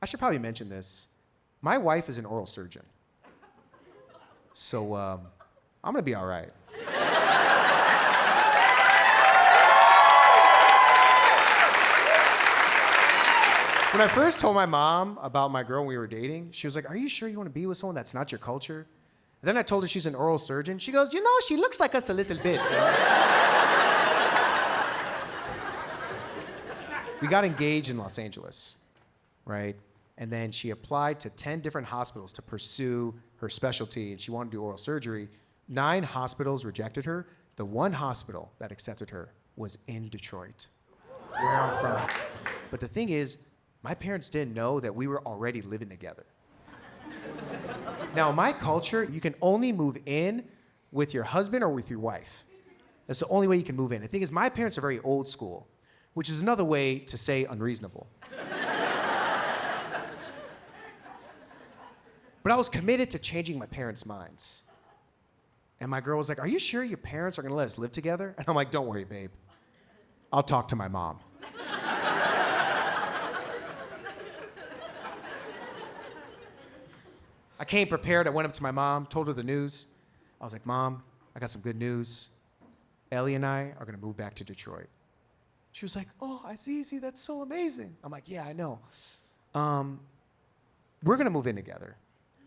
I should probably mention this. My wife is an oral surgeon. So I'm gonna be all right. When I first told my mom about my girl when we were dating, she was like, are you sure you want to be with someone that's not your culture? And then I told her she's an oral surgeon. She goes, you know, she looks like us a little bit. We got engaged in Los Angeles, right? And then she applied to 10 different hospitals to pursue her specialty, and she wanted to do oral surgery. 9 hospitals rejected her. The one hospital that accepted her was in Detroit, where I'm from. But the thing is, my parents didn't know that we were already living together. Now, in my culture, you can only move in with your husband or with your wife. That's the only way you can move in. The thing is, my parents are very old school, which is another way to say unreasonable. But I was committed to changing my parents' minds. And my girl was like, are you sure your parents are gonna let us live together? And I'm like, don't worry, babe. I'll talk to my mom. I came prepared. I went up to my mom, told her the news. I was like, Mom, I got some good news. Elia and I are gonna move back to Detroit. She was like, oh, Azizi, that's so amazing. I'm like, yeah, I know. We're gonna move in together.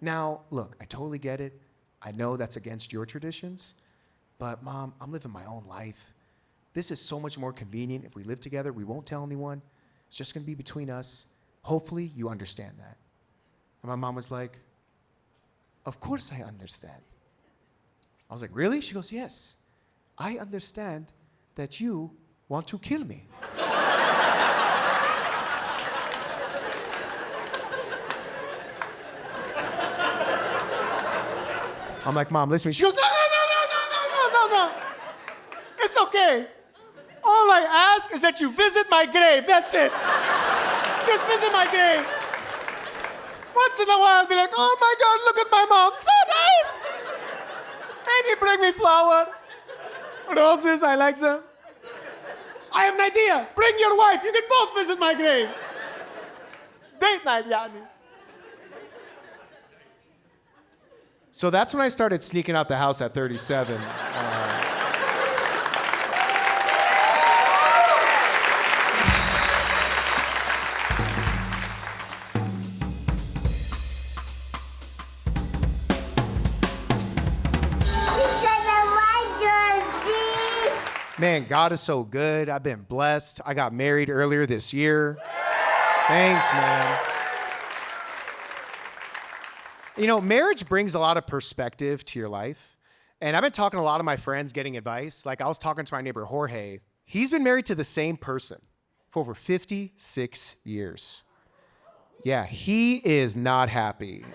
Now, look, I totally get it. I know that's against your traditions, but Mom, I'm living my own life. This is so much more convenient if we live together. We won't tell anyone. It's just gonna be between us. Hopefully you understand that. And my mom was like, of course I understand. I was like, really? She goes, yes. I understand that you want to kill me. I'm like, Mom, listen to me. She goes, no. It's okay. All I ask is that you visit my grave. That's it. Just visit my grave. Once in a while, I'll be like, oh my God, look at my mom. So nice. Maybe bring me flower. Roses, I like them. I have an idea. Bring your wife. You can both visit my grave. Date night, yani. So that's when I started sneaking out the house at 37. Man, God is so good. I've been blessed. I got married earlier this year. Thanks, man. You know, marriage brings a lot of perspective to your life. And I've been talking to a lot of my friends getting advice. Like I was talking to my neighbor, Jorge. He's been married to the same person for over 56 years. Yeah, he is not happy.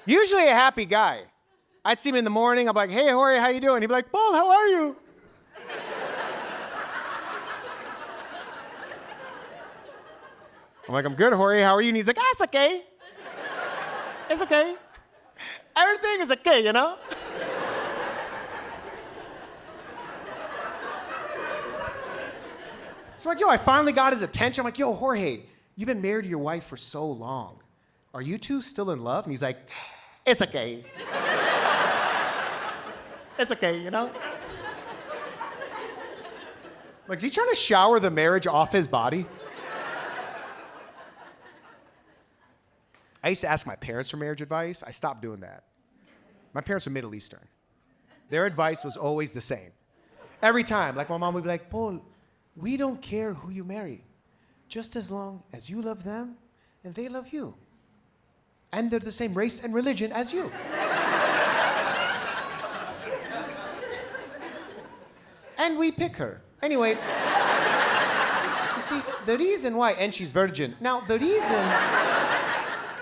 Usually a happy guy. I'd see him in the morning. I'm like, hey, Jorge, how you doing? He'd be like, Paul, how are you? I'm like, I'm good, Jorge. How are you? And he's like, it's okay. It's okay. Everything is okay, you know? So I'm like, yo, I finally got his attention. I'm like, yo, Jorge, you've been married to your wife for so long. Are you two still in love? And he's like, it's okay. It's okay, you know? Like, is he trying to shower the marriage off his body? I used to ask my parents for marriage advice. I stopped doing that. My parents are Middle Eastern. Their advice was always the same. Every time, like my mom would be like, Paul, we don't care who you marry, just as long as you love them and they love you. And they're the same race and religion as you. And we pick her. Anyway, you see, the reason why, and she's virgin. Now, the reason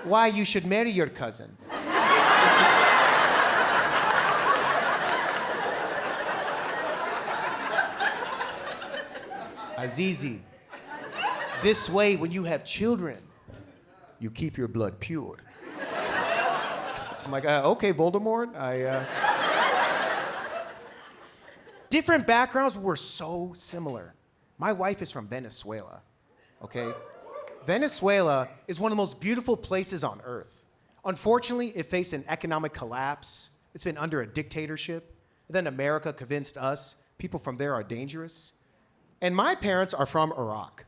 why you should marry your cousin. Azizi, this way when you have children, you keep your blood pure. I'm like, okay, Voldemort, Different backgrounds were so similar. My wife is from Venezuela. okay? Venezuela is one of the most beautiful places on earth. Unfortunately, it faced an economic collapse. It's been under a dictatorship. And then America convinced us people from there are dangerous. And my parents are from Iraq.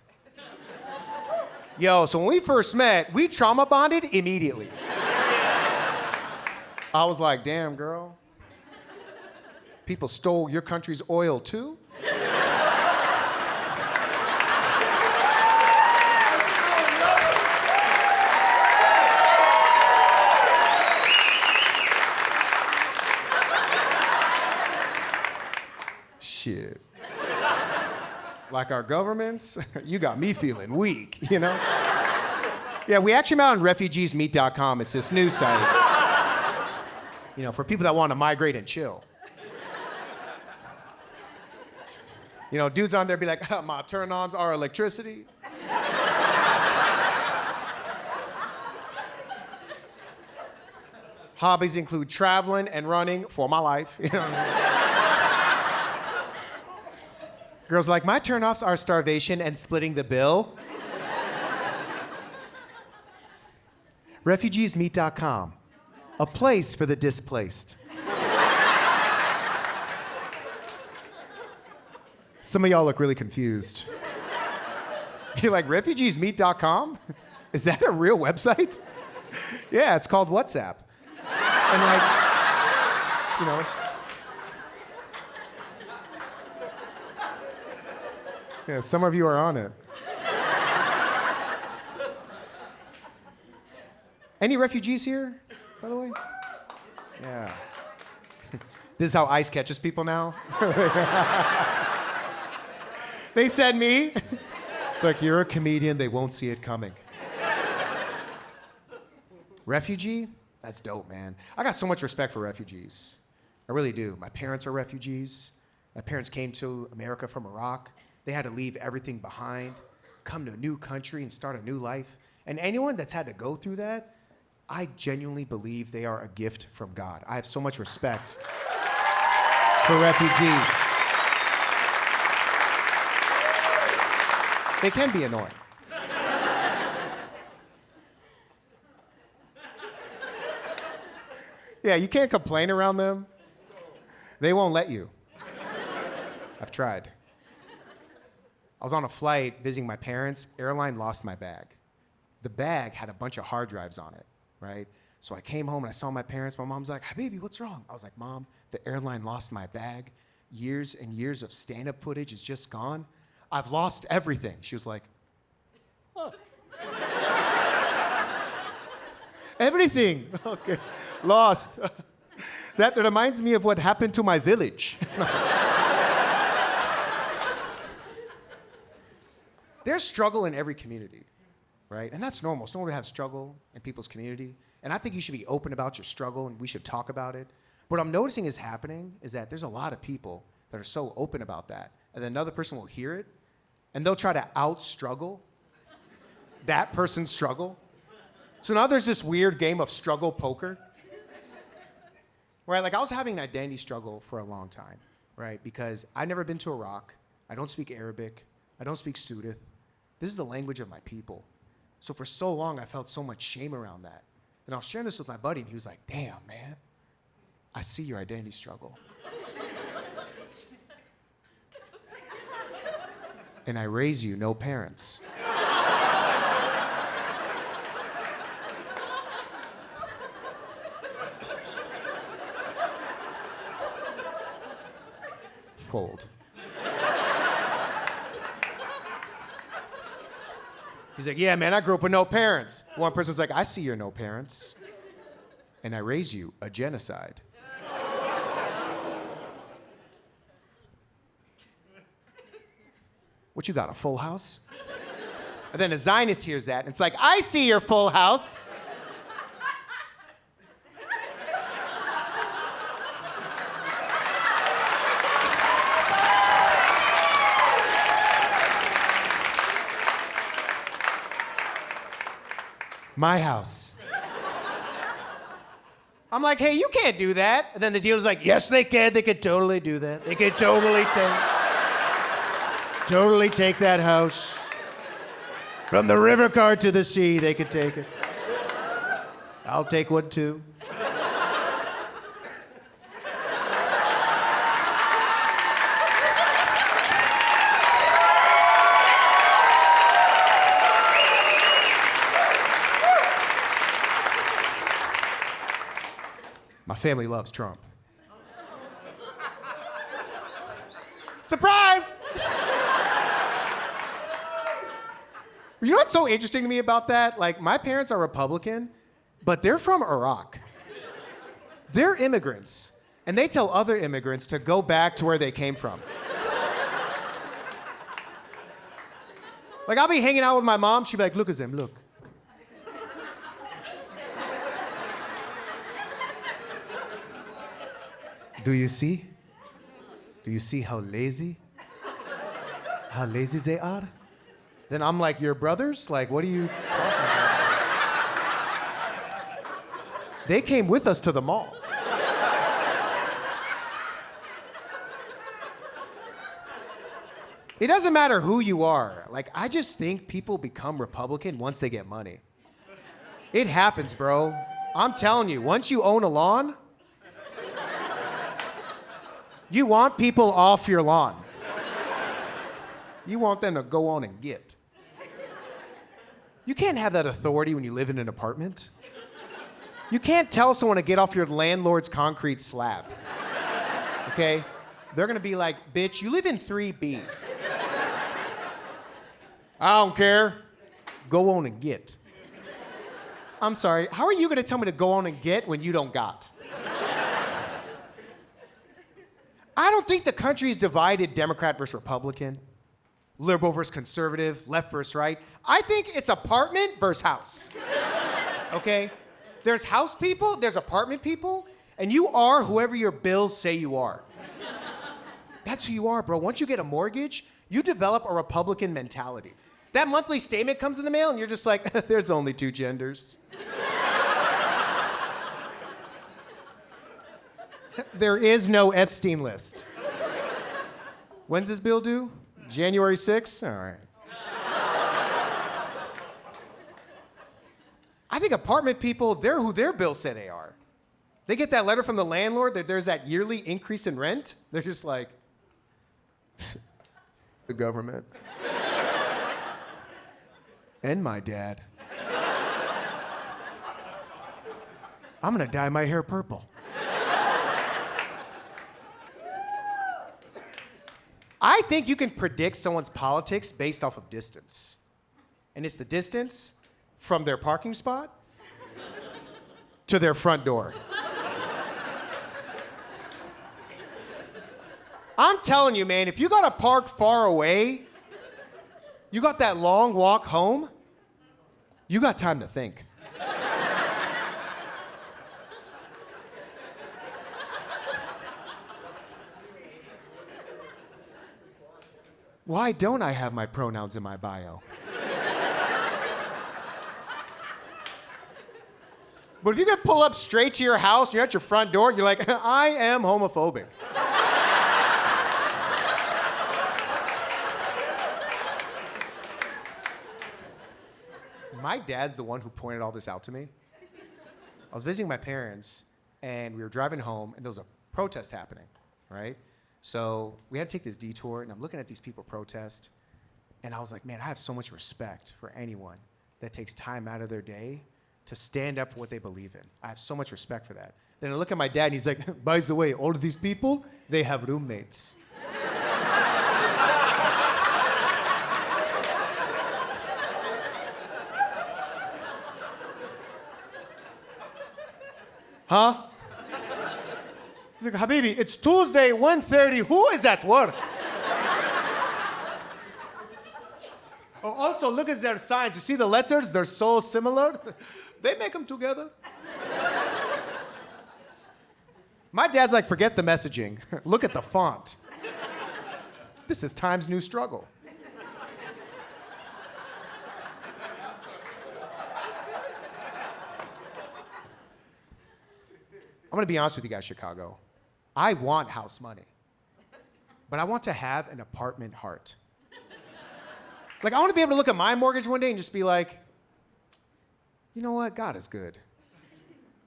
Yo, so when we first met, we trauma bonded immediately. I was like, damn, girl. People stole your country's oil too? Shit. Like our governments, you got me feeling weak, you know? Yeah, we actually met on refugeesmeet.com. It's this news site, you know, for people that want to migrate and chill. You know, dudes on there be like, my turn-ons are electricity. Hobbies include traveling and running for my life, you know? Girls like, my turn-offs are starvation and splitting the bill. Refugeesmeet.com, a place for the displaced. Some of y'all look really confused. You're like, refugeesmeet.com? Is that a real website? Yeah, it's called WhatsApp. And like, you know, it's... Yeah, some of you are on it. Any refugees here, by the way? Yeah. This is how ICE catches people now. They said me. Like, you're a comedian, they won't see it coming. Refugee? That's dope, man. I got so much respect for refugees. I really do. My parents are refugees. My parents came to America from Iraq. They had to leave everything behind, come to a new country and start a new life. And anyone that's had to go through that, I genuinely believe they are a gift from God. I have so much respect for refugees. They can be annoying. Yeah, you can't complain around them. They won't let you. I've tried. I was on a flight visiting my parents. Airline lost my bag. The bag had a bunch of hard drives on it, right? So I came home and I saw my parents. My mom's like, "Habibi, what's wrong?" I was like, "Mom, the airline lost my bag. Years and years of stand-up footage is just gone. I've lost everything." She was like, "Oh." Everything. Okay. Lost. That reminds me of what happened to my village. There's struggle in every community, right? And that's normal. It's normal to have struggle in people's community. And I think you should be open about your struggle and we should talk about it. What I'm noticing is happening is that there's a lot of people that are so open about that. And then another person will hear it and they'll try to out-struggle that person's struggle. So now there's this weird game of struggle poker. Right, like I was having an identity struggle for a long time, right? Because I've never been to Iraq. I don't speak Arabic. I don't speak Sudan. This is the language of my people. So for so long, I felt so much shame around that. And I was sharing this with my buddy, and he was like, "Damn, man, I see your identity struggle." And I raise you no parents. Fold. He's like, "Yeah, man, I grew up with no parents." One person's like, "I see your no parents, and I raise you a genocide." What you got, a full house? And then a Zionist hears that, and it's like, "I see your full house." My house. I'm like, "Hey, you can't do that." And then the dealer's like, "Yes, they can. They could totally do that. They could totally take that house." From the river car to the sea, they could take it. I'll take one too. My family loves Trump. Surprise! You know what's so interesting to me about that? Like, my parents are Republican, but they're from Iraq. They're immigrants, and they tell other immigrants to go back to where they came from. Like, I'll be hanging out with my mom, she'll be like, look at them, look. Do you see? Do you see how lazy? How lazy they are? Then I'm like, your brothers? Like, what are you talking about? They came with us to the mall. It doesn't matter who you are. Like, I just think people become Republican once they get money. It happens, bro. I'm telling you, once you own a lawn, you want people off your lawn. You want them to go on and get. You can't have that authority when you live in an apartment. You can't tell someone to get off your landlord's concrete slab. Okay? They're gonna be like, bitch, you live in 3B. I don't care. Go on and get. I'm sorry, how are you gonna tell me to go on and get when you don't got? I don't think the country is divided Democrat versus Republican, liberal versus conservative, left versus right. I think it's apartment versus house. Okay? There's house people, there's apartment people, and you are whoever your bills say you are. That's who you are, bro. Once you get a mortgage, you develop a Republican mentality. That monthly statement comes in the mail, and you're just like, there's only 2 genders. There is no Epstein list. When's this bill due? January 6th? All right. I think apartment people, they're who their bills say they are. They get that letter from the landlord that there's that yearly increase in rent. They're just like, the government. And my dad. I'm gonna dye my hair purple. I think you can predict someone's politics based off of distance. And it's the distance from their parking spot to their front door. I'm telling you, man, if you gotta park far away, you got that long walk home, you got time to think. Why don't I have my pronouns in my bio? But if you could pull up straight to your house, you're at your front door, you're like, I am homophobic. My dad's the one who pointed all this out to me. I was visiting my parents, and we were driving home, and there was a protest happening, right? So we had to take this detour, and I'm looking at these people protest, and I was like, man, I have so much respect for anyone that takes time out of their day to stand up for what they believe in. I have so much respect for that. Then I look at my dad, and he's like, by the way, all of these people, they have roommates. Huh? He's like, Habibi, it's Tuesday, 1:30. Who is at work? Oh, also, look at their signs. You see the letters? They're so similar. They make them together. My dad's like, forget the messaging. Look at the font. This is Times New Struggle. I'm gonna be honest with you guys, Chicago. I want house money, but I want to have an apartment heart. Like, I want to be able to look at my mortgage one day and just be like, you know what? God is good.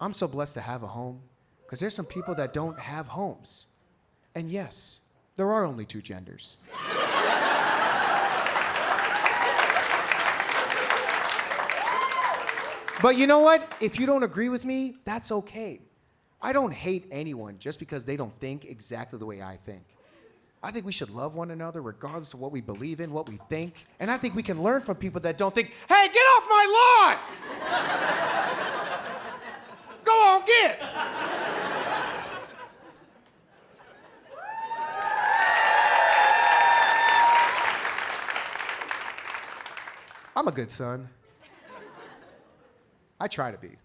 I'm so blessed to have a home because there's some people that don't have homes. And yes, there are only two genders. But you know what? If you don't agree with me, that's okay. I don't hate anyone just because they don't think exactly the way I think. I think we should love one another regardless of what we believe in, what we think. And I think we can learn from people that don't think, hey, get off my lawn! Go on, get! I'm a good son. I try to be.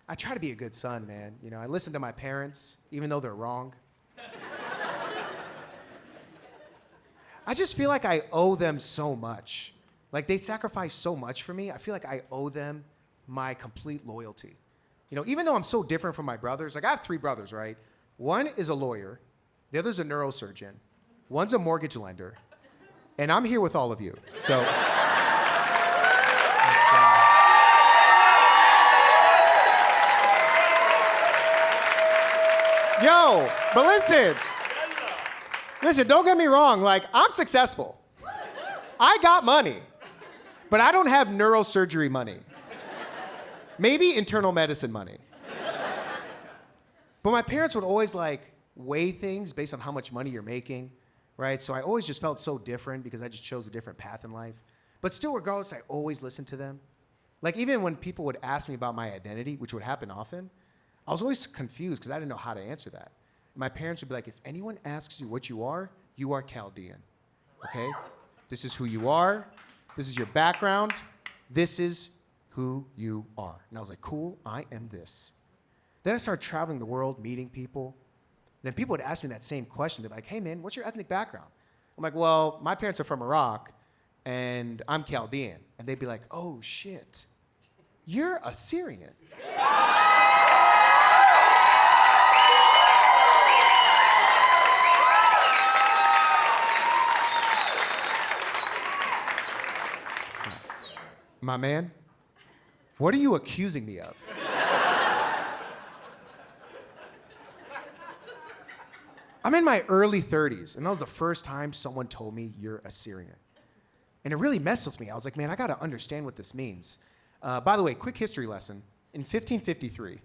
I try to be a good son, man. You know, I listen to my parents, even though they're wrong. I just feel like I owe them so much. Like, they sacrificed so much for me. I feel like I owe them my complete loyalty. You know, even though I'm so different from my brothers, like I have 3 brothers, right? One is a lawyer, the other's a neurosurgeon, one's a mortgage lender, and I'm here with all of you. So. Yo, but listen, don't get me wrong, like, I'm successful. I got money, but I don't have neurosurgery money. Maybe internal medicine money. But my parents would always, like, weigh things based on how much money you're making, right? So I always just felt so different because I just chose a different path in life. But still, regardless, I always listened to them. Like, even when people would ask me about my identity, which would happen often, I was always confused because I didn't know how to answer that. My parents would be like, if anyone asks you what you are Chaldean, okay? This is who you are. This is your background. This is who you are. And I was like, cool, I am this. Then I started traveling the world, meeting people. Then people would ask me that same question. They're like, hey, man, what's your ethnic background? I'm like, well, my parents are from Iraq, and I'm Chaldean. And they'd be like, oh, shit, you're Assyrian. My man, what are you accusing me of? I'm in my early 30s, and that was the first time someone told me you're Assyrian. And it really messed with me. I was like, man, I gotta understand what this means. By the way, quick history lesson. In 1553,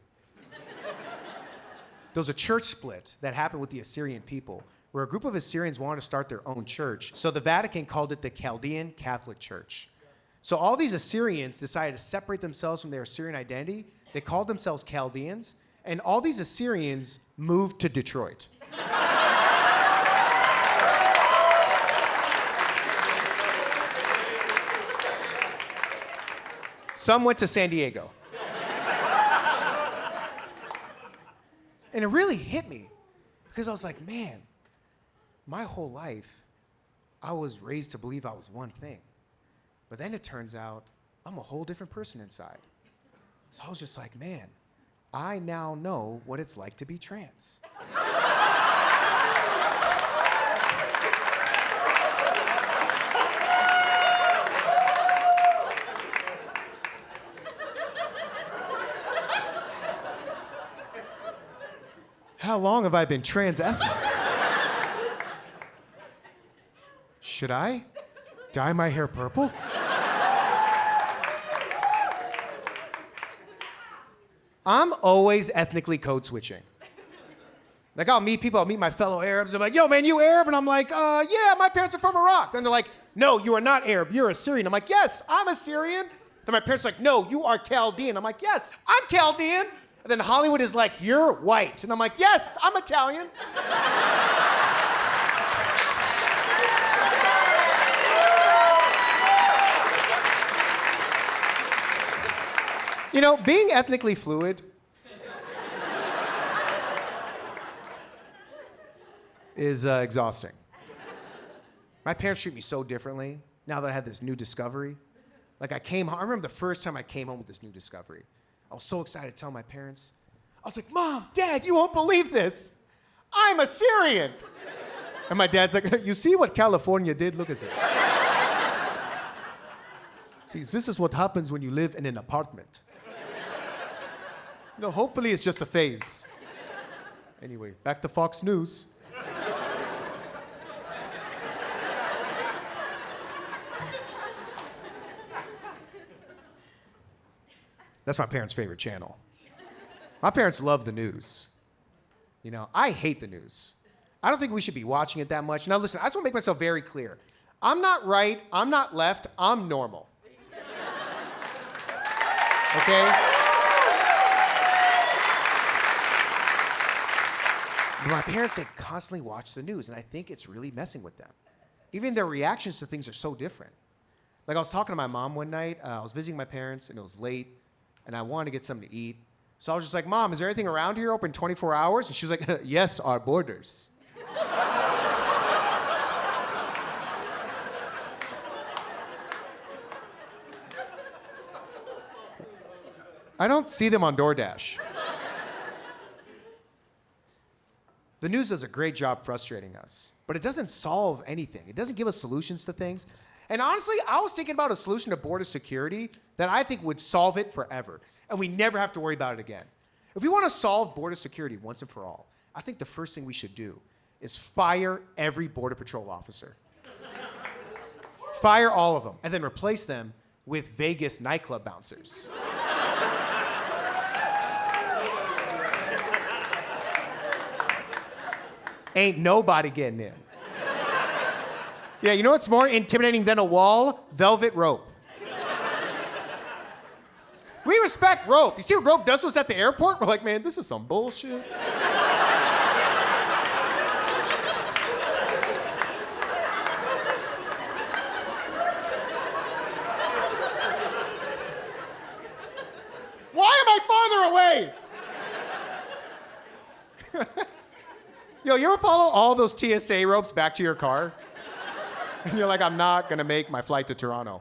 there was a church split that happened with the Assyrian people, where a group of Assyrians wanted to start their own church. So the Vatican called it the Chaldean Catholic Church. So all these Assyrians decided to separate themselves from their Assyrian identity. They called themselves Chaldeans, and all these Assyrians moved to Detroit. Some went to San Diego. And it really hit me because I was like, man, my whole life, I was raised to believe I was one thing. But then it turns out I'm a whole different person inside. So I was just like, man, I now know what it's like to be trans. How long have I been trans ethnic? Should I dye my hair purple? I'm always ethnically code switching. Like, I'll meet people, I'll meet my fellow Arabs. They're like, yo, man, you Arab? And I'm like, yeah, my parents are from Iraq. Then they're like, no, you are not Arab, you're Assyrian. I'm like, yes, I'm Assyrian. Then my parents are like, no, you are Chaldean. I'm like, yes, I'm Chaldean. And then Hollywood is like, you're white. And I'm like, yes, I'm Italian. You know, being ethnically fluid is exhausting. My parents treat me so differently now that I have this new discovery. Like, I remember the first time I came home with this new discovery. I was so excited to tell my parents. I was like, Mom, Dad, you won't believe this. I'm Assyrian. And my dad's like, you see what California did? Look at this. See, this is what happens when you live in an apartment. Hopefully it's just a phase. Anyway, back to Fox News. That's my parents' favorite channel. My parents love the news. I hate the news. I don't think we should be watching it that much. Now listen, I just want to make myself very clear. I'm not right, I'm not left, I'm normal. Okay? But my parents, they constantly watch the news, and I think it's really messing with them. Even their reactions to things are so different. Like I was talking to my mom one night, I was visiting my parents, and it was late, and I wanted to get something to eat. So I was just like, Mom, is there anything around here open 24 hours? And she was like, yes, our Borders. I don't see them on DoorDash. The news does a great job frustrating us, but it doesn't solve anything. It doesn't give us solutions to things. And honestly, I was thinking about a solution to border security that I think would solve it forever, and we never have to worry about it again. If we want to solve border security once and for all, I think the first thing we should do is fire every Border Patrol officer. Fire all of them, and then replace them with Vegas nightclub bouncers. Ain't nobody getting in. Yeah, you know what's more intimidating than a wall? Velvet rope. We respect rope. You see what rope does to us at the airport? We're like, man, this is some bullshit. Why am I farther away? Yo, you ever follow all those TSA ropes back to your car? And you're like, I'm not gonna make my flight to Toronto.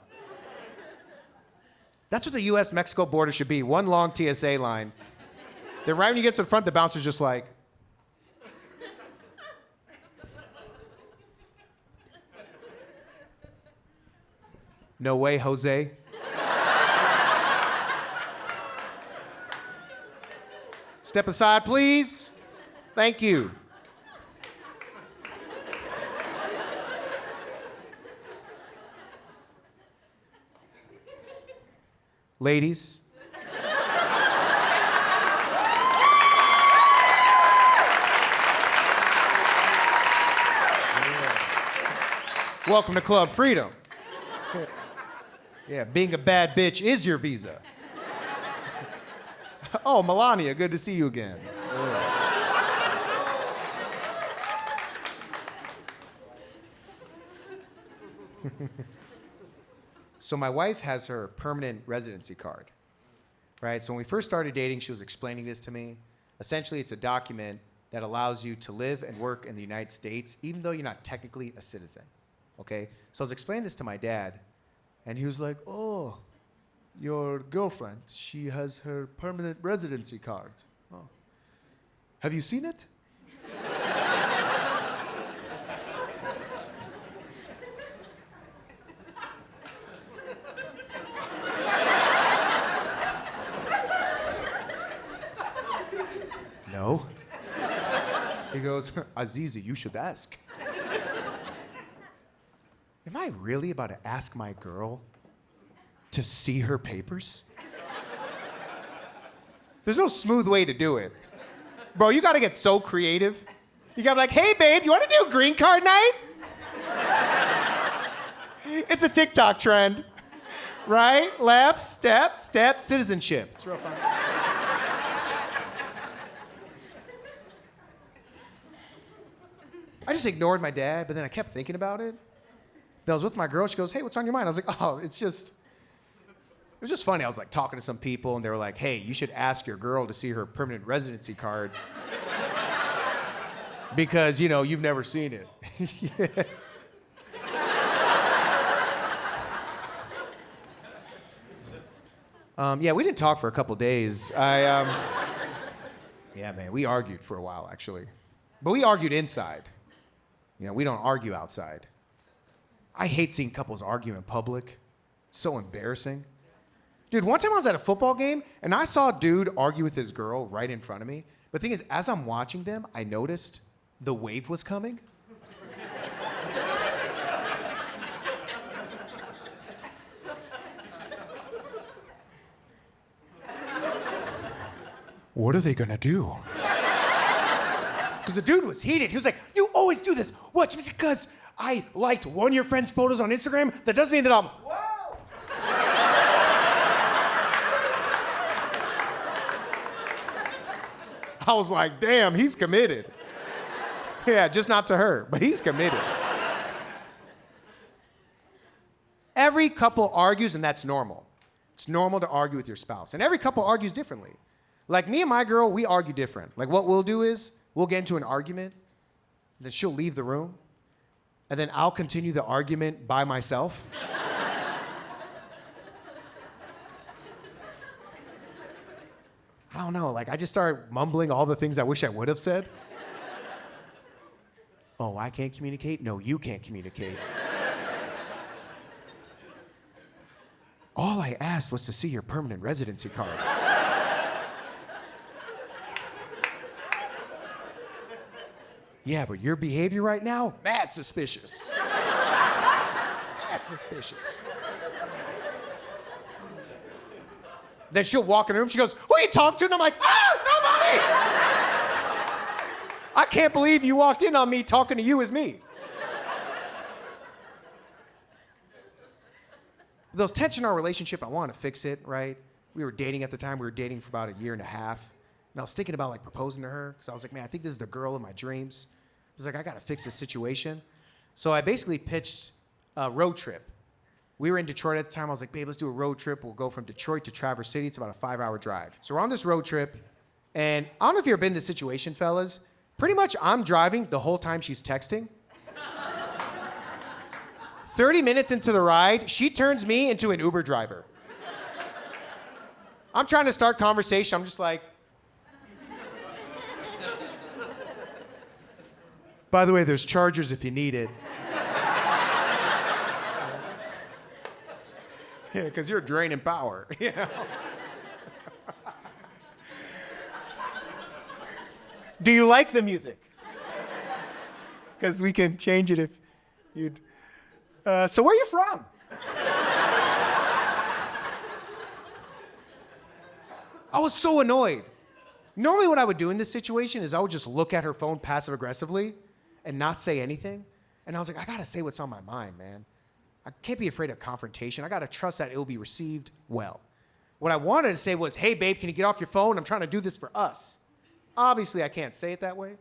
That's what the US-Mexico border should be, one long TSA line. Then right when you get to the front, the bouncer's just like, no way, Jose. Step aside, please. Thank you. Ladies. Welcome to Club Freedom. Yeah, being a bad bitch is your visa. Oh, Melania, good to see you again. So my wife has her permanent residency card, right? So when we first started dating, she was explaining this to me. Essentially, it's a document that allows you to live and work in the United States, even though you're not technically a citizen, okay? So I was explaining this to my dad, and he was like, oh, your girlfriend, she has her permanent residency card. Oh. Have you seen it? No. He goes, Azizi, you should ask. Am I really about to ask my girl to see her papers? There's no smooth way to do it. Bro, you gotta get so creative. You gotta be like, hey babe, you wanna do green card night? It's a TikTok trend. Right? Left, step, citizenship. It's real fun. I just ignored my dad, but then I kept thinking about it. Then I was with my girl, she goes, hey, what's on your mind? I was like, oh, it was just funny. I was like talking to some people and they were like, hey, you should ask your girl to see her permanent residency card because, you've never seen it. Yeah. Yeah, we didn't talk for a couple days. Yeah, man, we argued for a while, actually. But we argued inside. We don't argue outside. I hate seeing couples argue in public. It's so embarrassing. Dude, one time I was at a football game, and I saw a dude argue with his girl right in front of me. But the thing is, as I'm watching them, I noticed the wave was coming. What are they gonna do? Because the dude was heated. He was like, you always do this. What? Just because I liked one of your friend's photos on Instagram, that doesn't mean that I'm... Whoa! I was like, damn, he's committed. Yeah, just not to her, but he's committed. Every couple argues, and that's normal. It's normal to argue with your spouse. And every couple argues differently. Like me and my girl, we argue different. Like what we'll do is, we'll get into an argument, then she'll leave the room, and then I'll continue the argument by myself. I don't know, like I just started mumbling all the things I wish I would have said. Oh, I can't communicate? No, you can't communicate. All I asked was to see your permanent residency card. Yeah, but your behavior right now, mad suspicious. Mad suspicious. Then she'll walk in the room, she goes, who are you talking to? And I'm like, nobody! I can't believe you walked in on me talking to you as me. Those tension in our relationship, I want to fix it, right? We were dating at the time, we were dating for about 1.5 years. And I was thinking about like proposing to her, because I was like, man, I think this is the girl of my dreams. I was like, I gotta fix this situation. So I basically pitched a road trip. We were in Detroit at the time. I was like, babe, let's do a road trip. We'll go from Detroit to Traverse City. It's about a 5-hour drive. So we're on this road trip. And I don't know if you've ever been in this situation, fellas. Pretty much I'm driving the whole time she's texting. 30 minutes into the ride, she turns me into an Uber driver. I'm trying to start conversation. I'm just like, by the way, there's chargers if you need it. Yeah, because you're draining power. You know? Do you like the music? Because we can change it if you'd... so where are you from? I was so annoyed. Normally what I would do in this situation is I would just look at her phone passive-aggressively and not say anything. And I was like, I gotta say what's on my mind, man. I can't be afraid of confrontation. I gotta trust that it will be received well. What I wanted to say was, hey, babe, can you get off your phone? I'm trying to do this for us. Obviously, I can't say it that way.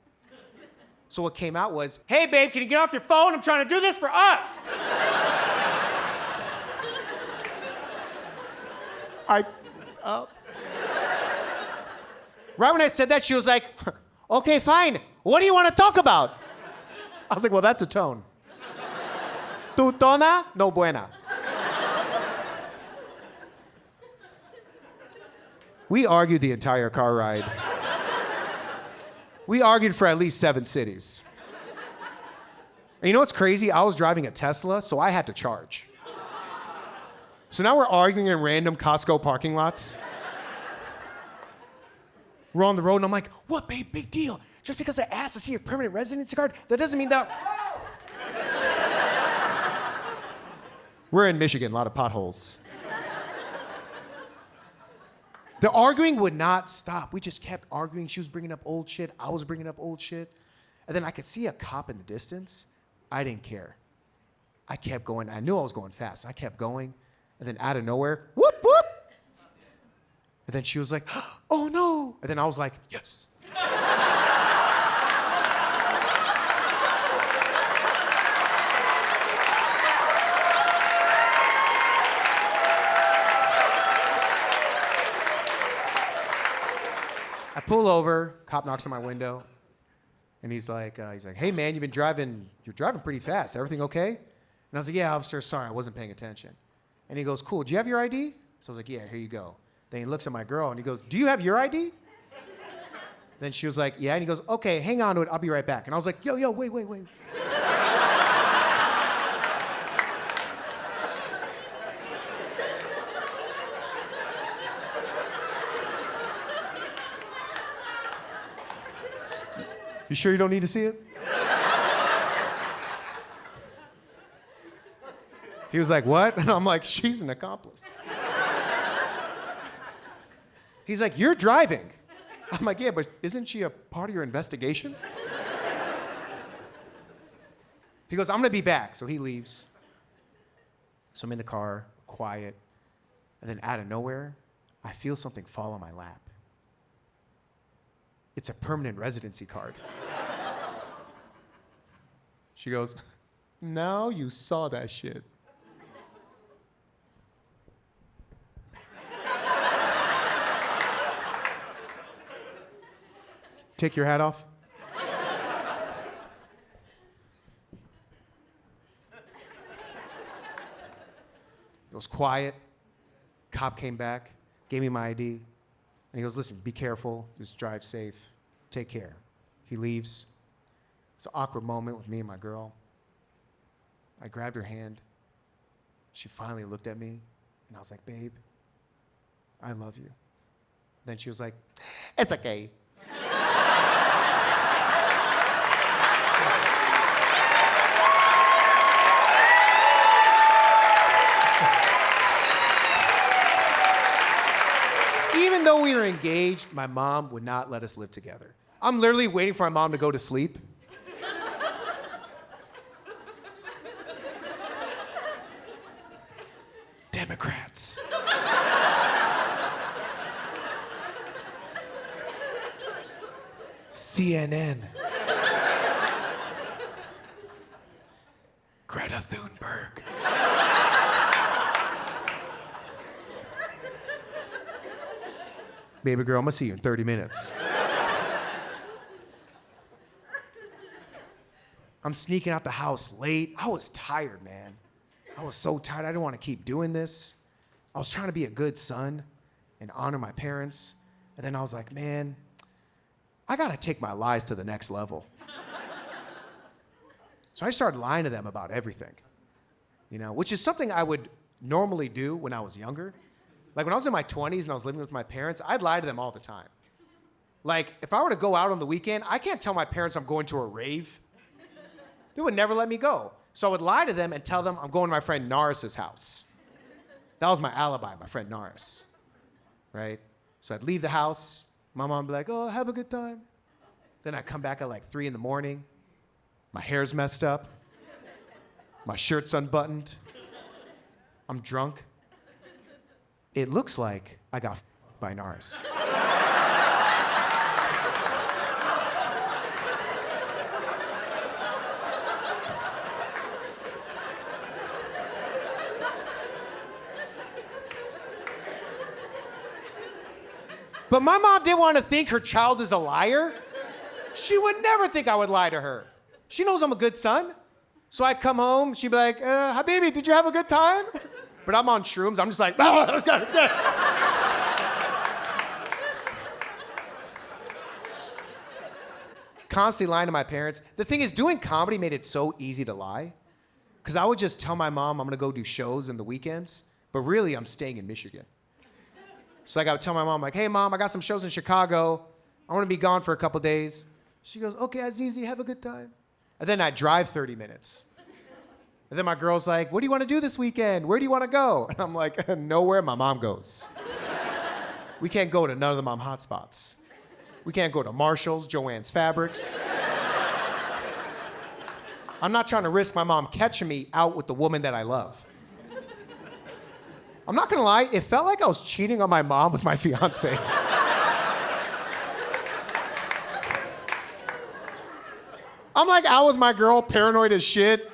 So what came out was, hey, babe, can you get off your phone? I'm trying to do this for us. Right when I said that, she was like, okay, fine. What do you want to talk about? I was like, well, that's a tone. Tu tona, no buena. We argued the entire car ride. We argued for at least 7 cities. And you know what's crazy? I was driving a Tesla, so I had to charge. So now we're arguing in random Costco parking lots. We're on the road, and I'm like, what, babe, big deal. Just because I asked to see your permanent residency card, that doesn't mean that... We're in Michigan, a lot of potholes. The arguing would not stop. We just kept arguing. She was bringing up old shit. I was bringing up old shit. And then I could see a cop in the distance. I didn't care. I kept going. I knew I was going fast. I kept going. And then out of nowhere, whoop, whoop. And then she was like, oh no. And then I was like, yes. I pull over, cop knocks on my window, and he's like, hey man, you're driving pretty fast. Everything okay? And I was like, yeah, officer, sorry, I wasn't paying attention. And he goes, cool, do you have your ID? So I was like, yeah, here you go. Then he looks at my girl and he goes, do you have your ID? Then she was like, yeah, and he goes, okay, hang on to it, I'll be right back. And I was like, yo, wait. You sure you don't need to see it? He was like, what? And I'm like, she's an accomplice. He's like, you're driving. I'm like, yeah, but isn't she a part of your investigation? He goes, I'm gonna be back. So he leaves. So I'm in the car, quiet. And then out of nowhere, I feel something fall on my lap. It's a permanent residency card. She goes, now you saw that shit. Take your hat off. It was quiet. Cop came back, gave me my ID, and he goes, listen, be careful, just drive safe, take care. He leaves. It's an awkward moment with me and my girl. I grabbed her hand. She finally looked at me, and I was like, babe, I love you. Then she was like, it's okay. Even though we were engaged, my mom would not let us live together. I'm literally waiting for my mom to go to sleep. Democrats. CNN. Greta Thunberg. Baby girl, I'm gonna see you in 30 minutes. I'm sneaking out the house late. I was tired, man. I was so tired. I didn't want to keep doing this. I was trying to be a good son and honor my parents. And then I was like, man, I gotta take my lies to the next level. So I started lying to them about everything, which is something I would normally do when I was younger. Like when I was in my 20s and I was living with my parents, I'd lie to them all the time. Like if I were to go out on the weekend, I can't tell my parents I'm going to a rave. They would never let me go. So I would lie to them and tell them I'm going to my friend Norris's house. That was my alibi, my friend Norris, right? So I'd leave the house. My mom would be like, oh, have a good time. Then I'd come back at like 3 a.m. My hair's messed up. My shirt's unbuttoned. I'm drunk. It looks like I got by Norris. But my mom didn't want to think her child is a liar. She would never think I would lie to her. She knows I'm a good son. So I come home, she'd be like, Habibi, did you have a good time? But I'm on shrooms. I'm just like, oh, let's go. Constantly lying to my parents. The thing is, doing comedy made it so easy to lie. Because I would just tell my mom I'm going to go do shows in the weekends. But really, I'm staying in Michigan. So like, I would tell my mom, like, hey, Mom, I got some shows in Chicago. I want to be gone for a couple days. She goes, okay, Azizi, have a good time. And then I'd drive 30 minutes. And then my girl's like, what do you want to do this weekend? Where do you want to go? And I'm like, nowhere my mom goes. We can't go to none of the mom hotspots. We can't go to Marshall's, Joann's Fabrics. I'm not trying to risk my mom catching me out with the woman that I love. I'm not gonna lie, it felt like I was cheating on my mom with my fiance. I'm like out with my girl, paranoid as shit.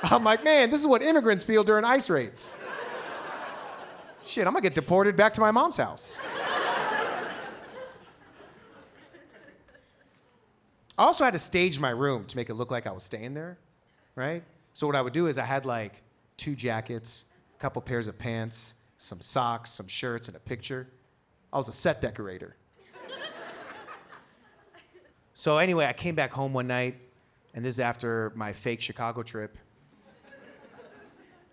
I'm like, man, this is what immigrants feel during ICE raids. Shit, I'm gonna get deported back to my mom's house. I also had to stage my room to make it look like I was staying there, right? So what I would do is I had like 2 jackets, a couple pairs of pants, some socks, some shirts, and a picture. I was a set decorator. So anyway, I came back home one night, and this is after my fake Chicago trip.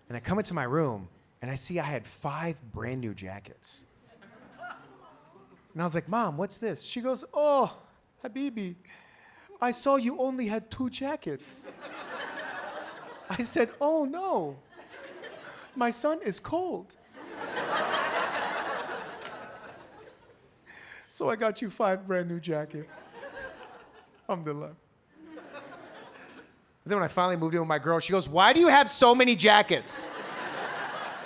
And I come into my room, and I see I had 5 brand new jackets. And I was like, Mom, what's this? She goes, oh, Habibi, I saw you only had 2 jackets. I said, oh no, my son is cold. So I got you 5 brand new jackets. Alhamdulillah. Then when I finally moved in with my girl, she goes, why do you have so many jackets?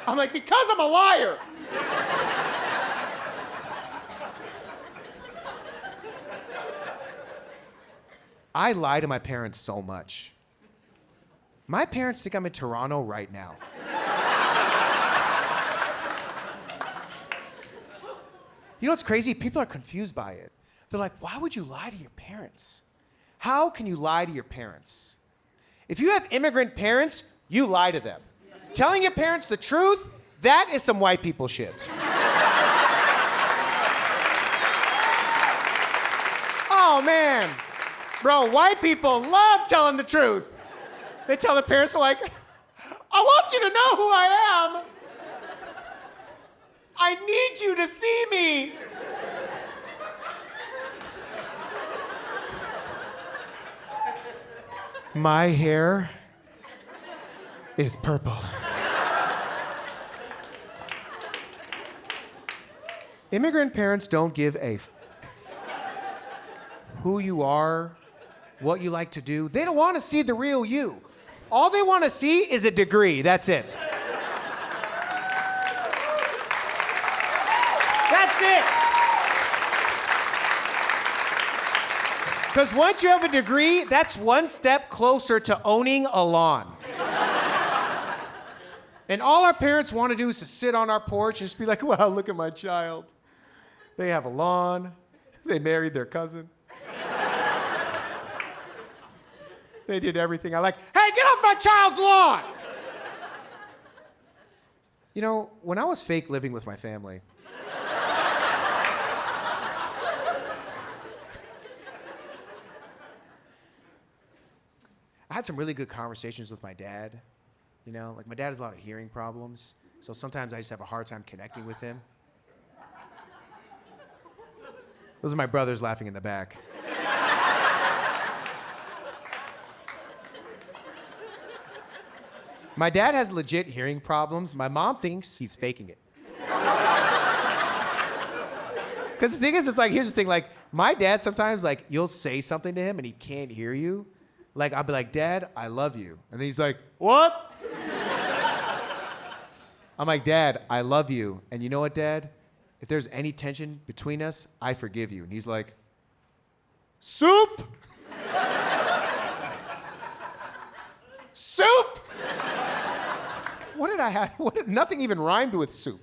I'm like, because I'm a liar. I lie to my parents so much. My parents think I'm in Toronto right now. You know what's crazy? People are confused by it. They're like, why would you lie to your parents? How can you lie to your parents? If you have immigrant parents, you lie to them. Telling your parents the truth, that is some white people shit. Oh man. Bro, white people love telling the truth. They tell their parents, they're like, I want you to know who I am. I need you to see me. My hair is purple. Immigrant parents don't give a who you are, what you like to do. They don't want to see the real you. All they want to see is a degree. That's it. That's it. Because once you have a degree, that's one step closer to owning a lawn. And all our parents want to do is to sit on our porch and just be like, wow, look at my child. They have a lawn. They married their cousin. They did everything I like. Hey, get off my child's lawn! You know, when I was fake living with my family, I had some really good conversations with my dad. You know, like my dad has a lot of hearing problems, so sometimes I just have a hard time connecting with him. Those are my brothers laughing in the back. My dad has legit hearing problems. My mom thinks he's faking it. Because the thing is, it's like, here's the thing, like, my dad sometimes, like, you'll say something to him and he can't hear you. Like, I'll be like, Dad, I love you. And then he's like, what? I'm like, Dad, I love you. And you know what, Dad? If there's any tension between us, I forgive you. And he's like, soup? Soup? What did I have? Nothing even rhymed with soup.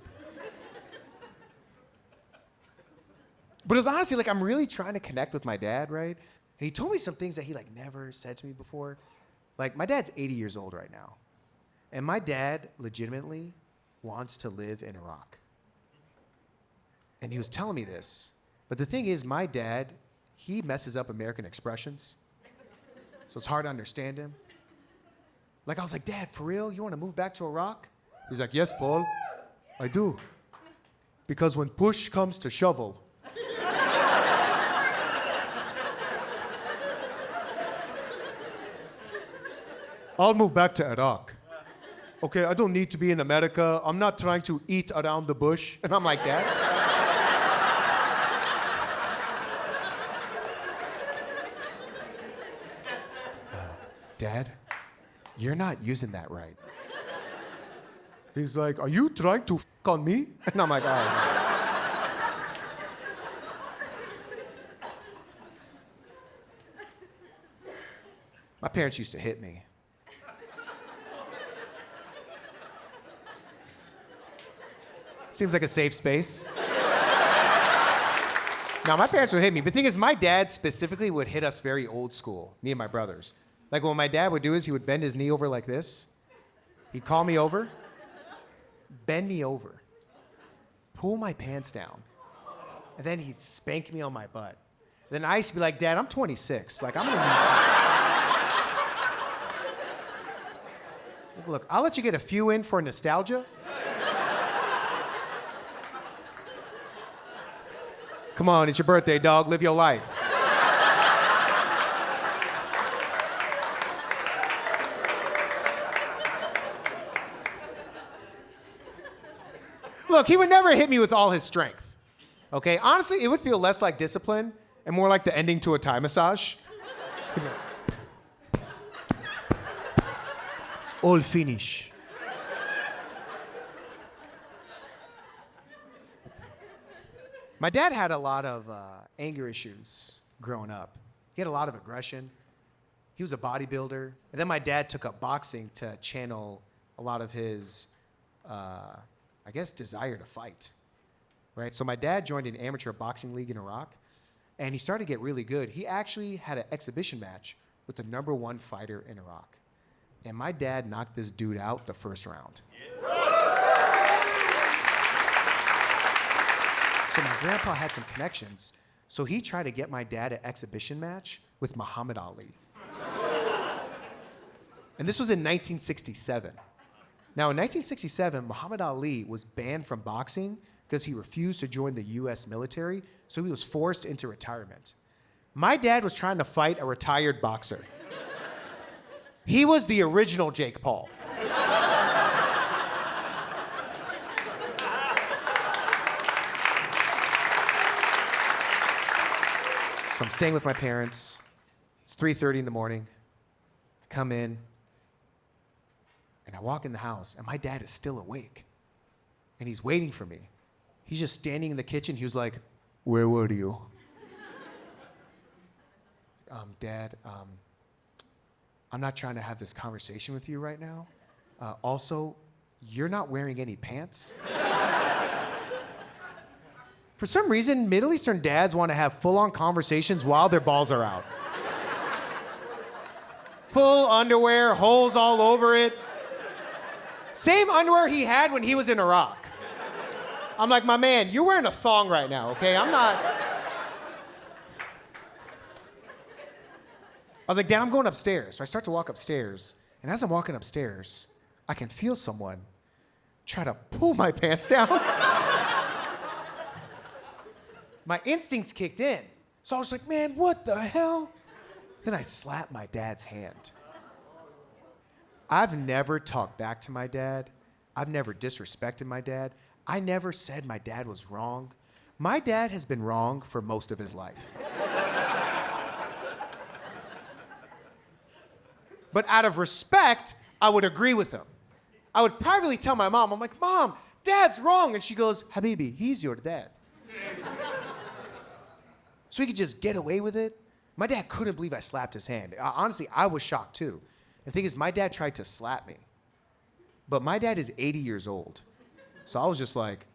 But it was honestly like, I'm really trying to connect with my dad, right? And he told me some things that he like never said to me before. Like, my dad's 80 years old right now. And my dad legitimately wants to live in Iraq. And he was telling me this. But the thing is, my dad, he messes up American expressions. So it's hard to understand him. Like, I was like, Dad, for real? You want to move back to Iraq? He's like, yes, Paul, I do. Because when push comes to shovel, I'll move back to Iraq. Okay, I don't need to be in America. I'm not trying to eat around the bush. And I'm like, Dad? Dad, you're not using that right. He's like, are you trying to f*** on me? And I'm like, all right. My parents used to hit me. Seems like a safe space. Now, my parents would hit me, but the thing is, my dad specifically would hit us very old school, me and my brothers. Like, what my dad would do is he would bend his knee over like this. He'd call me over, bend me over, pull my pants down, and then he'd spank me on my butt. Then I used to be like, Dad, I'm 26. Like, I'm gonna Look, I'll let you get a few in for nostalgia. Come on, it's your birthday, dog. Live your life. Look, he would never hit me with all his strength. Okay? Honestly, it would feel less like discipline and more like the ending to a Thai massage. All finish. My dad had a lot of anger issues growing up. He had a lot of aggression. He was a bodybuilder. And then my dad took up boxing to channel a lot of his, desire to fight. Right? So my dad joined an amateur boxing league in Iraq, and he started to get really good. He actually had an exhibition match with the #1 fighter in Iraq. And my dad knocked this dude out the first round. So my grandpa had some connections, so he tried to get my dad an exhibition match with Muhammad Ali. And this was in 1967. Now, in 1967, Muhammad Ali was banned from boxing because he refused to join the US military, so he was forced into retirement. My dad was trying to fight a retired boxer. He was the original Jake Paul. So I'm staying with my parents. It's 3:30 in the morning. I come in, and I walk in the house, and my dad is still awake. And he's waiting for me. He's just standing in the kitchen. He was like, "Where were you?" Dad, I'm not trying to have this conversation with you right now. Also, you're not wearing any pants. For some reason, Middle Eastern dads want to have full-on conversations while their balls are out. Full underwear, holes all over it. Same underwear he had when he was in Iraq. I'm like, my man, you're wearing a thong right now, okay? I was like, Dad, I'm going upstairs. So I start to walk upstairs, and as I'm walking upstairs, I can feel someone try to pull my pants down. My instincts kicked in. So I was like, man, what the hell? Then I slapped my dad's hand. I've never talked back to my dad. I've never disrespected my dad. I never said my dad was wrong. My dad has been wrong for most of his life. But out of respect, I would agree with him. I would privately tell my mom, I'm like, Mom, Dad's wrong. And she goes, Habibi, he's your dad. So he could just get away with it. My dad couldn't believe I slapped his hand. Honestly, I was shocked too. The thing is, my dad tried to slap me. But my dad is 80 years old. So I was just like,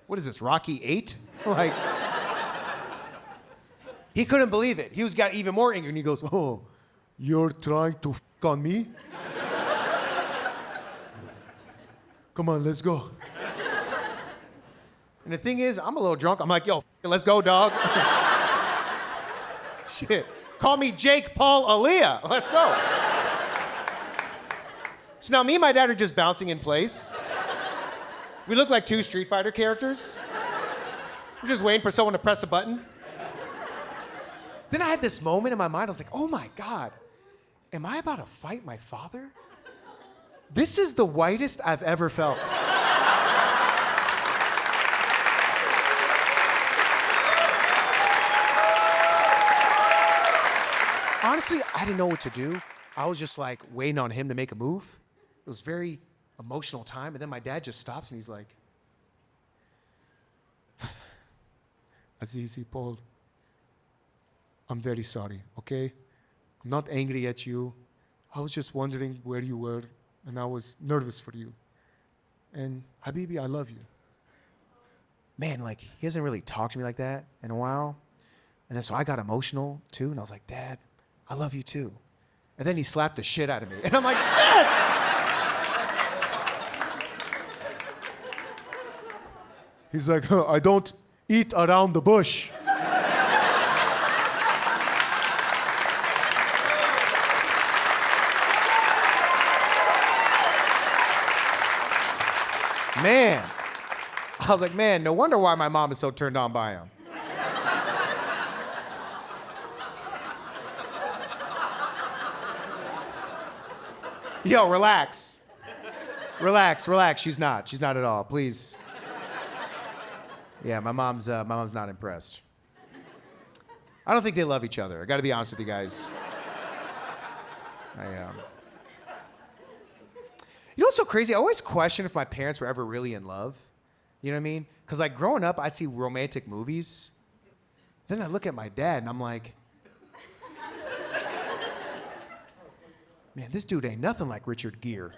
what is this, Rocky 8? Like, he couldn't believe it. He got even more angry, and he goes, oh, you're trying to f*** on me? Come on, let's go. And the thing is, I'm a little drunk. I'm like, yo, f*** it, let's go, dog. Shit. Call me Jake Paul Elia. Let's go. So now me and my dad are just bouncing in place. We look like two Street Fighter characters. We're just waiting for someone to press a button. Then I had this moment in my mind. I was like, oh my God, am I about to fight my father? This is the whitest I've ever felt. Honestly, I didn't know what to do. I was just like waiting on him to make a move. It was very emotional time. And then my dad just stops and he's like, Azizi, Paul, I'm very sorry, okay? I'm not angry at you. I was just wondering where you were, and I was nervous for you. And Habibi, I love you. Man, like, he hasn't really talked to me like that in a while. And then so I got emotional too, and I was like, Dad, I love you too. And then he slapped the shit out of me. And I'm like, shit! He's like, I don't eat around the bush. Man, I was like, man, no wonder why my mom is so turned on by him. Yo, relax. Relax. She's not at all. Please. Yeah, my mom's not impressed. I don't think they love each other. I got to be honest with you guys. You know what's so crazy? I always question if my parents were ever really in love. You know what I mean? Because like growing up, I'd see romantic movies. Then I look at my dad and I'm like, man, this dude ain't nothing like Richard Gere.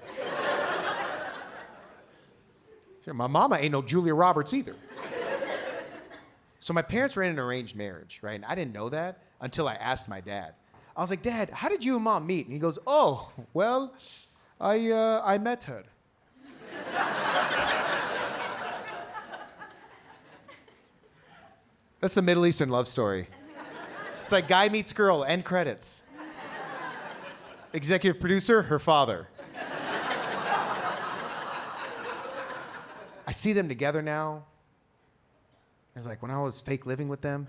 My mama ain't no Julia Roberts either. So my parents were in an arranged marriage, right? And I didn't know that until I asked my dad. I was like, Dad, how did you and Mom meet? And he goes, oh, well, I met her. That's a Middle Eastern love story. It's like guy meets girl, end credits. Executive producer, her father. I see them together now. It's like when I was fake living with them,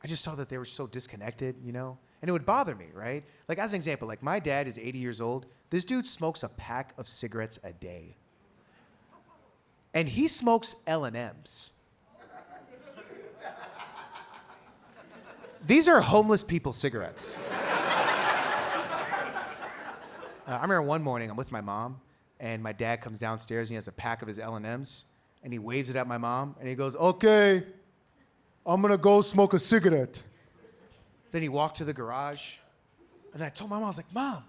I just saw that they were so disconnected, you know? And it would bother me, right? Like as an example, like my dad is 80 years old. This dude smokes a pack of cigarettes a day. And he smokes L&Ms. These are homeless people's cigarettes. I remember one morning I'm with my mom and my dad comes downstairs and he has a pack of his L&Ms and he waves it at my mom and he goes, okay, I'm gonna go smoke a cigarette. Then he walked to the garage and I told my mom, I was like, Mom,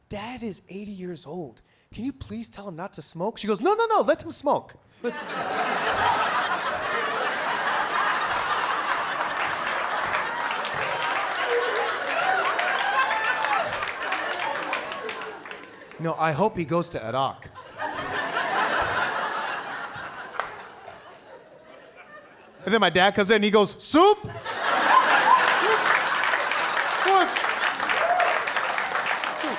Dad is 80 years old. Can you please tell him not to smoke? She goes, no, let him smoke. Let him smoke. No, I hope he goes to Iraq. And then my dad comes in and he goes, soup? What? Soup.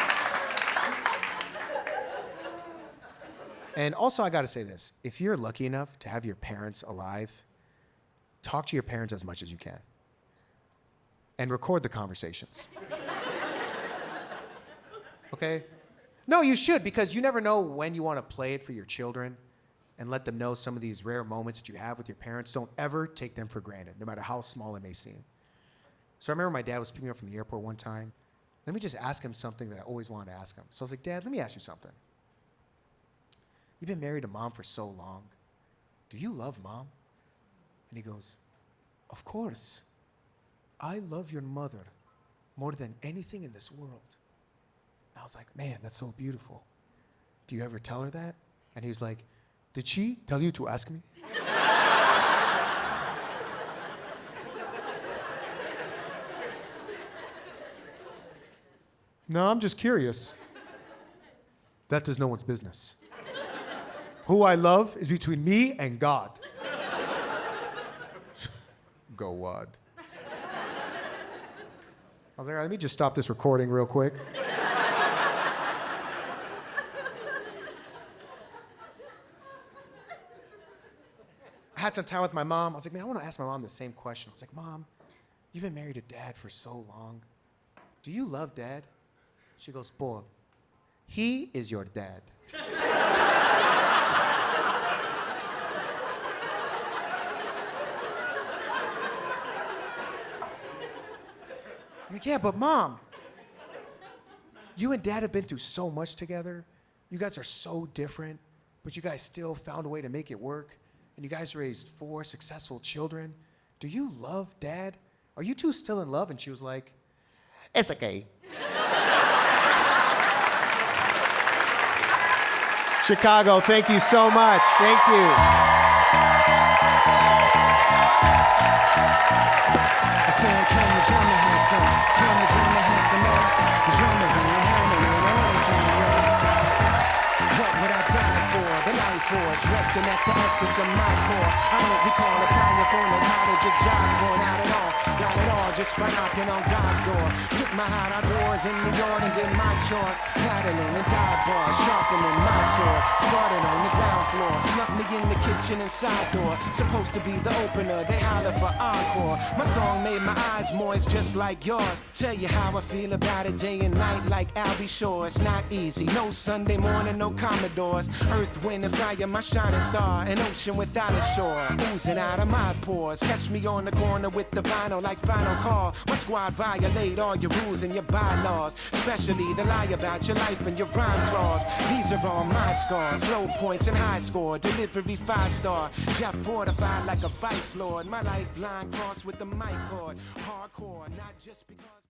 And also, I gotta say this. If you're lucky enough to have your parents alive, talk to your parents as much as you can. And record the conversations. Okay? No, you should, because you never know when you want to play it for your children and let them know some of these rare moments that you have with your parents. Don't ever take them for granted, no matter how small it may seem. So I remember my dad was picking me up from the airport one time. Let me just ask him something that I always wanted to ask him. So I was like, Dad, let me ask you something. You've been married to Mom for so long. Do you love Mom? And he goes, of course. I love your mother more than anything in this world. I was like, man, that's so beautiful. Do you ever tell her that? And he was like, did she tell you to ask me? No, I'm just curious. That is no one's business. Who I love is between me and God. Go what? I was like, all right, let me just stop this recording real quick. I had some time with my mom. I was like, man, I want to ask my mom the same question. I was like, Mom, you've been married to Dad for so long. Do you love Dad? She goes, Paul, he is your dad. I'm like, yeah, but Mom, you and Dad have been through so much together. You guys are so different, but you guys still found a way to make it work. And you guys raised 4 successful children. Do you love Dad? Are you two still in love? And she was like, it's okay. Chicago, thank you so much. Thank you. I said, can the drummer have some? Can the drummer have some more? The drummer in your hand and it always on the road. What would I die for? The life force, resting at the essence of my core. I don't recall applying for no college or job, going out at all. got it all just by knocking on God's door. Took my hat outdoors in the yard and did my chores. Paddling and dive bars, sharpening my sword. Started on the ground floor, snuck me in the kitchen and side door. Supposed to be the opener, they holler for encore. My song made my eyes moist just like yours. Tell you how I feel about it day and night like Albie Shore. It's not easy, no Sunday morning, no Commodores. Earth, wind, and fire, my shining star. An ocean without a shore, oozing out of my pores. Catch me on the corner with the vinyl like Final Call. My squad violate all your rules and your bylaws, especially the lie about your life and your rhyme clause. These are all my scars, low points and high score. Delivery 5-star, Jeff fortified like a vice lord. My lifeline crossed with the mic cord. Hardcore, not just because